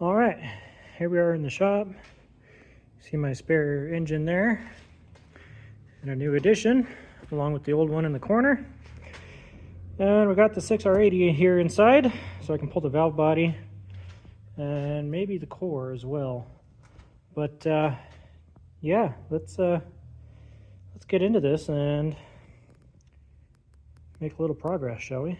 All right, here we are in the shop. See my spare engine there and a new addition along with the old one in the corner. And we got the 6R80 here inside so I can pull the valve body and maybe the core as well. But yeah, let's get into this and make a little progress, shall we?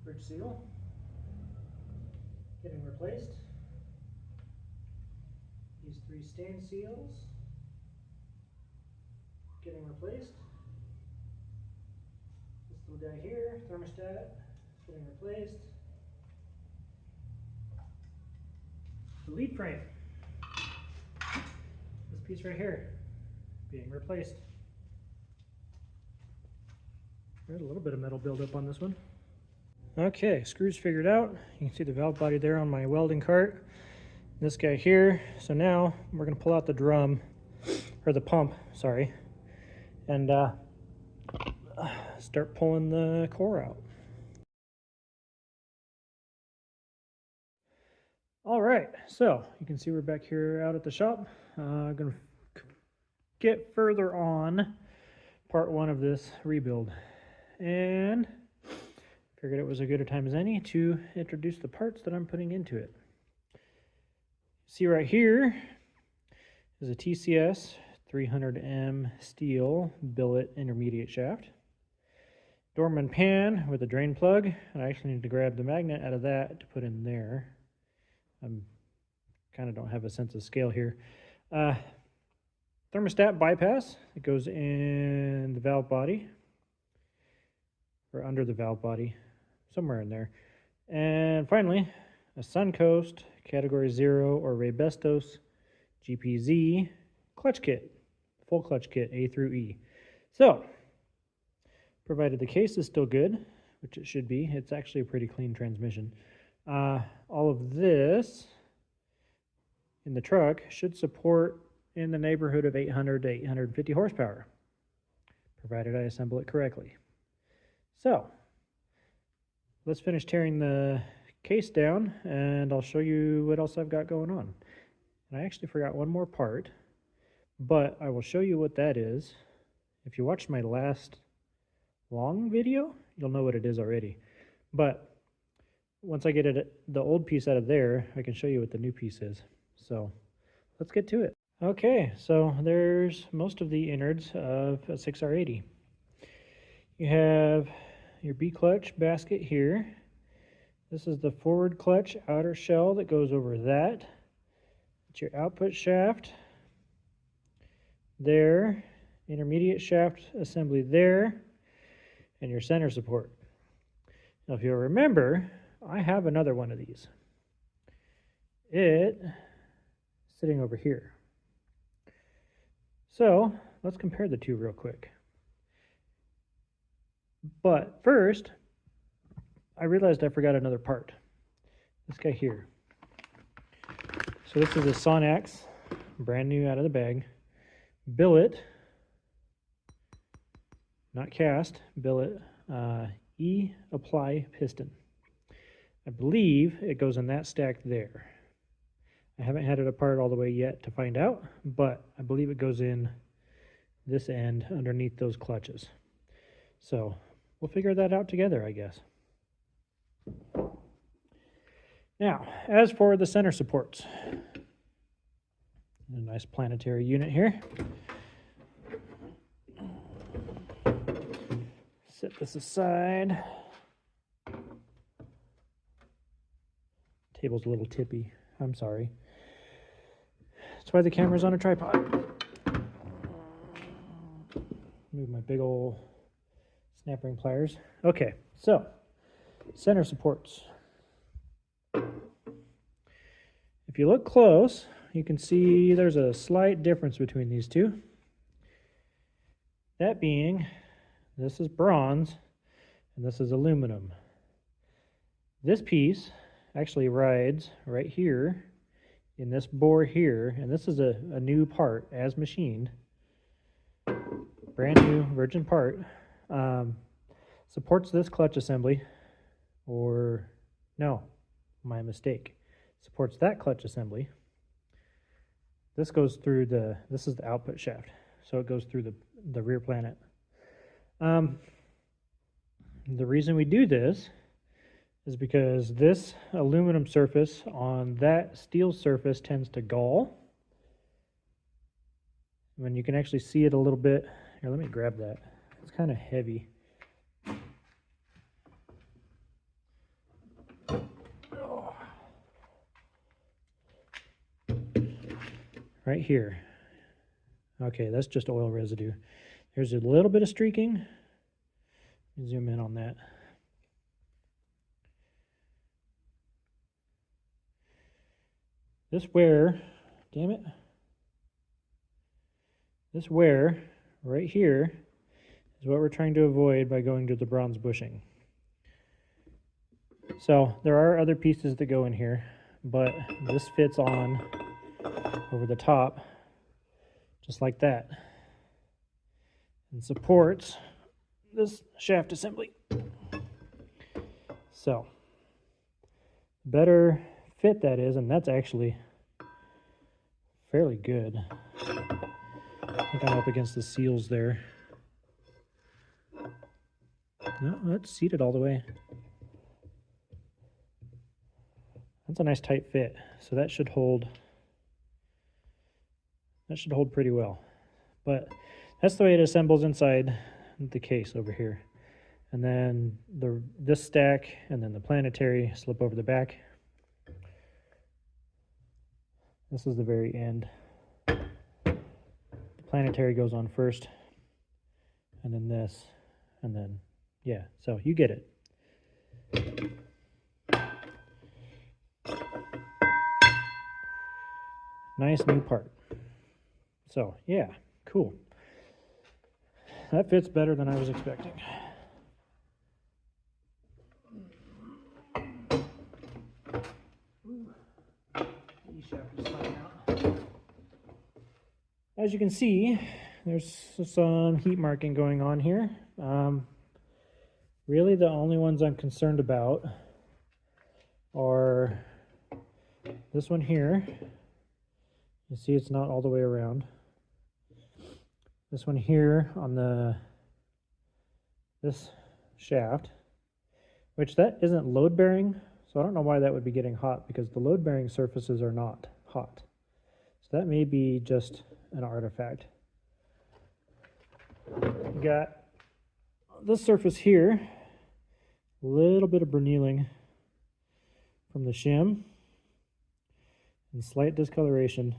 Bridge seal getting replaced. These 3 stand seals getting replaced. This little guy here, thermostat, getting replaced. The lead frame, this piece right here, being replaced. There's a little bit of metal buildup on this one. Okay, screws figured out. You can see the valve body there on my welding cart. This guy here. So now we're going to pull out the drum, or the pump, sorry, and start pulling the core out. All right, so you can see we're back here out at the shop. I'm going to get further on part 1 of this rebuild, and figured it was as good a time as any to introduce the parts that I'm putting into it. See right here is a TCS 300M steel billet intermediate shaft. Dorman pan with a drain plug, and I actually need to grab the magnet out of that to put in there. I'm kind of don't have a sense of scale here. Thermostat bypass that goes in the valve body, or under the valve body, somewhere in there. And finally, a Suncoast Category 0 or Raybestos GPZ clutch kit, full clutch kit, A through E. So, provided the case is still good, which it should be, it's actually a pretty clean transmission. All of this in the truck should support in the neighborhood of 800 to 850 horsepower, provided I assemble it correctly. So, let's finish tearing the case down, and I'll show you what else I've got going on. And I actually forgot one more part, but I will show you what that is. If you watched my last long video, you'll know what it is already. But once I get the old piece out of there, I can show you what the new piece is. So let's get to it. Okay, so there's most of the innards of a 6R80. You have your B clutch basket here. This is the forward clutch outer shell that goes over that. It's your output shaft there, intermediate shaft assembly there, and your center support. Now if you'll remember, I have another one of these. It's sitting over here. So let's compare the two real quick. But first, I realized I forgot another part. This guy here. So this is a Sonax, brand new out of the bag, billet, not cast, billet, E-apply piston. I believe it goes in that stack there. I haven't had it apart all the way yet to find out, but I believe it goes in this end underneath those clutches. So we'll figure that out together, I guess. Now, as for the center supports, a nice planetary unit here. Set this aside. Table's a little tippy. I'm sorry. That's why the camera's on a tripod. Move my big old snap ring pliers. Okay, so center supports. If you look close, you can see there's a slight difference between these two. That being, this is bronze and this is aluminum. This piece actually rides right here in this bore here, and this is a new part as machined, brand new virgin part. Supports this clutch assembly, or no, my mistake. Supports that clutch assembly. This goes through this is the output shaft, so it goes through the rear planet. The reason we do this is because this aluminum surface on that steel surface tends to gall. When you can actually see it a little bit. Here, let me grab that. It's kind of heavy. Oh. Right here. Okay, that's just oil residue. There's a little bit of streaking. Let me zoom in on that. This wear, damn it, this wear right here is what we're trying to avoid by going to the bronze bushing. So there are other pieces that go in here, but this fits on over the top just like that and supports this shaft assembly. So better fit that is, and that's actually fairly good. I think I'm up against the seals there. No, that's seated all the way. That's a nice tight fit, so that should hold That should hold pretty well. But that's the way it assembles inside the case over here. And then this stack and then the planetary slip over the back. This is the very end. The planetary goes on first, and then this, and then, yeah, so you get it. Nice new part. So, yeah, cool. That fits better than I was expecting. As you can see, there's some heat marking going on here. Really the only ones I'm concerned about are this one here. You see it's not all the way around. This one here on this shaft, which that isn't load bearing, so I don't know why that would be getting hot, because the load bearing surfaces are not hot. So that may be just an artifact. We got this surface here, a little bit of berneeling from the shim and slight discoloration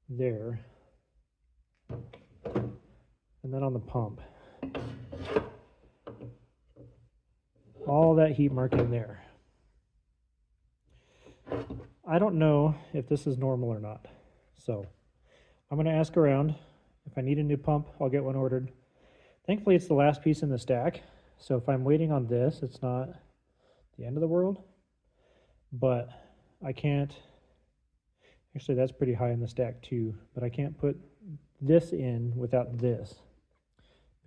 there. And then on the pump, all that heat marking there. I don't know if this is normal or not, so I'm going to ask around. If I need a new pump, I'll get one ordered. Thankfully, it's the last piece in the stack, so if I'm waiting on this, it's not the end of the world. But I can't, actually that's pretty high in the stack too, but I can't put this in without this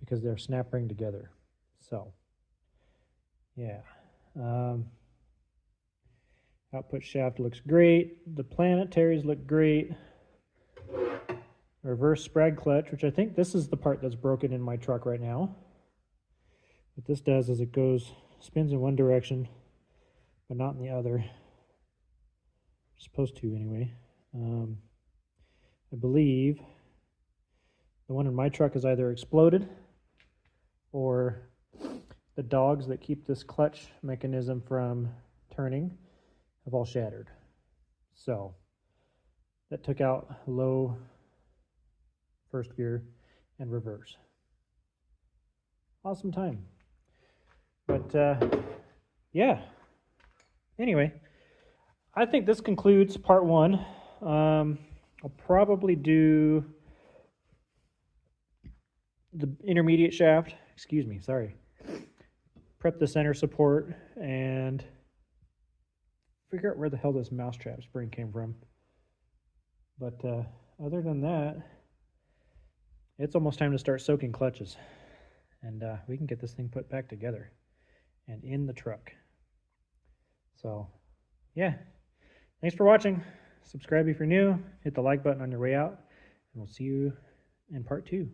because they're snap ring together. So yeah, output shaft looks great. The planetaries look great. Reverse sprag clutch, which I think this is the part that's broken in my truck right now. What this does is it spins in one direction, but not in the other. It's supposed to anyway. I believe the one in my truck is either exploded or the dogs that keep this clutch mechanism from turning have all shattered. So that took out low, first gear, and reverse. Awesome time. But yeah, anyway, I think this concludes part one. I'll probably do the intermediate shaft, prep the center support and figure out where the hell this mousetrap spring came from. But other than that, it's almost time to start soaking clutches, and we can get this thing put back together and in the truck. So yeah, thanks for watching. Subscribe if you're new, hit the like button on your way out, and we'll see you in part two.